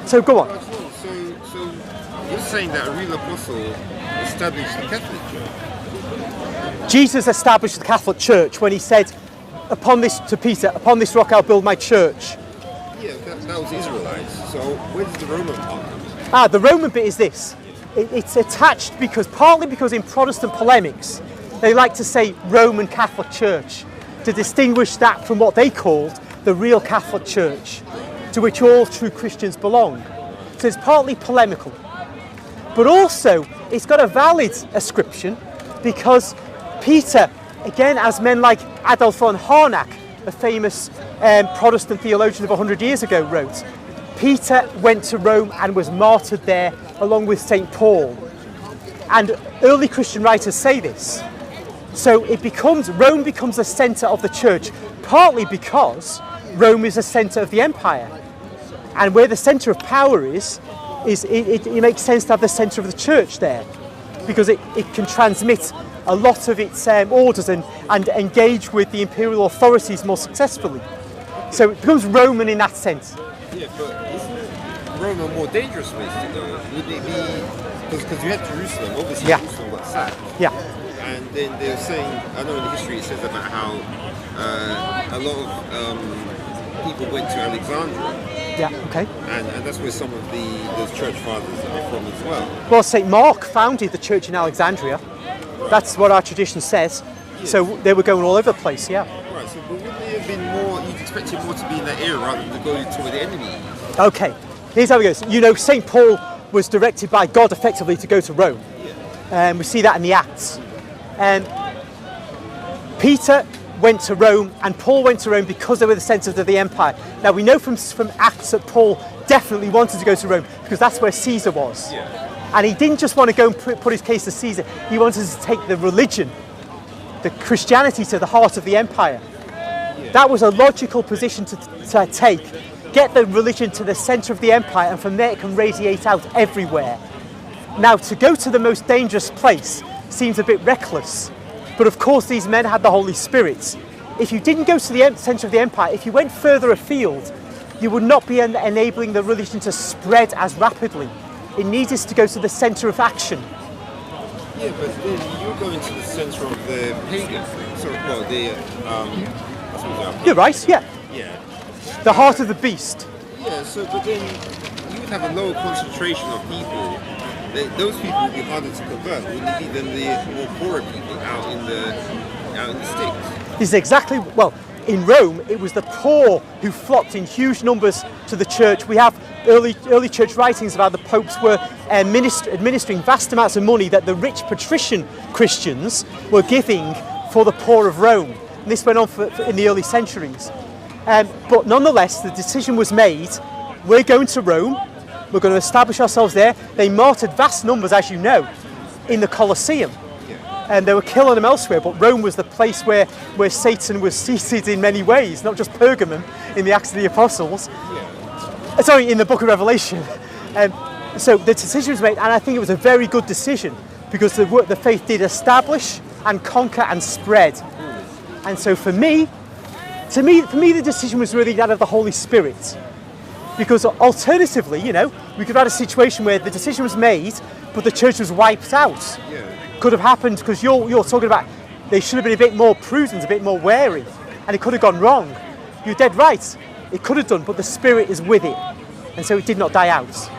So go on. So you're saying that a real apostle established the Catholic Church? Jesus established the Catholic Church when he said, to Peter, upon this rock I'll build my church. Yeah, that was Israelites. So where does the Roman part come in? The Roman bit is this. It's attached partly because in Protestant polemics, they like to say Roman Catholic Church to distinguish that from what they called the real Catholic Church, to which all true Christians belong. So it's partly polemical. But also, it's got a valid ascription because Peter, again, as men like Adolf von Harnack, a famous Protestant theologian of 100 years ago, wrote, Peter went to Rome and was martyred there along with St. Paul. And early Christian writers say this. So Rome becomes the centre of the church, partly because Rome is the centre of the empire. And where the centre of power is it makes sense to have the centre of the church there, because it can transmit a lot of its orders and engage with the imperial authorities more successfully. So it becomes Roman in that sense. Yeah, but isn't Rome a more dangerous place to go? Wouldn't it be, because you had Jerusalem, obviously Jerusalem got sacked. Yeah. And then they're saying, I know in the history it says about how a lot of people went to Alexandria. Yeah, okay. And that's where some of those church fathers are from as well. Well, St. Mark founded the church in Alexandria. That's what our tradition says. Yes. So they were going all over the place, yeah. Right, so but wouldn't it have been more, you'd expect it more to be in that area rather than to go toward the enemy? Okay, here's how it goes. You know, St. Paul was directed by God effectively to go to Rome. Yeah. We see that in the Acts. Peter went to Rome and Paul went to Rome because they were the centres of the empire. Now we know from Acts that Paul definitely wanted to go to Rome because that's where Caesar was. Yeah. And he didn't just want to go and put his case to Caesar, he wanted to take the religion, the Christianity to the heart of the empire. Yeah. That was a logical position to take. Get the religion to the centre of the empire and from there it can radiate out everywhere. Now to go to the most dangerous place seems a bit reckless. But of course these men had the Holy Spirit. If you didn't go to the centre of the empire, if you went further afield, you would not be enabling the religion to spread as rapidly. It needed to go to the centre of action. Yeah, but then you're going to the centre of the pagan. You're right, yeah. Yeah. The heart of the beast. Yeah, but then you would have a lower concentration of people. Those people would be harder to convert, wouldn't it be, than the more poorer people out in the sticks? This is exactly, well, in Rome, it was the poor who flocked in huge numbers to the church. We have early church writings about the popes were administering vast amounts of money that the rich patrician Christians were giving for the poor of Rome. And this went on in the early centuries. But nonetheless, the decision was made, we're going to Rome, we're going to establish ourselves there. They martyred vast numbers, as you know, in the Colosseum. And they were killing them elsewhere, but Rome was the place where Satan was seated in many ways, not just Pergamum in the Acts of the Apostles. Sorry, in the book of Revelation. So the decision was made, and I think it was a very good decision because the faith did establish and conquer and spread. And so for me, the decision was really that of the Holy Spirit. Because alternatively, you know, we could have had a situation where the decision was made, but the church was wiped out. Could have happened because you're talking about they should have been a bit more prudent, a bit more wary, and it could have gone wrong. You're dead right. It could have done, but the Spirit is with it, and so it did not die out.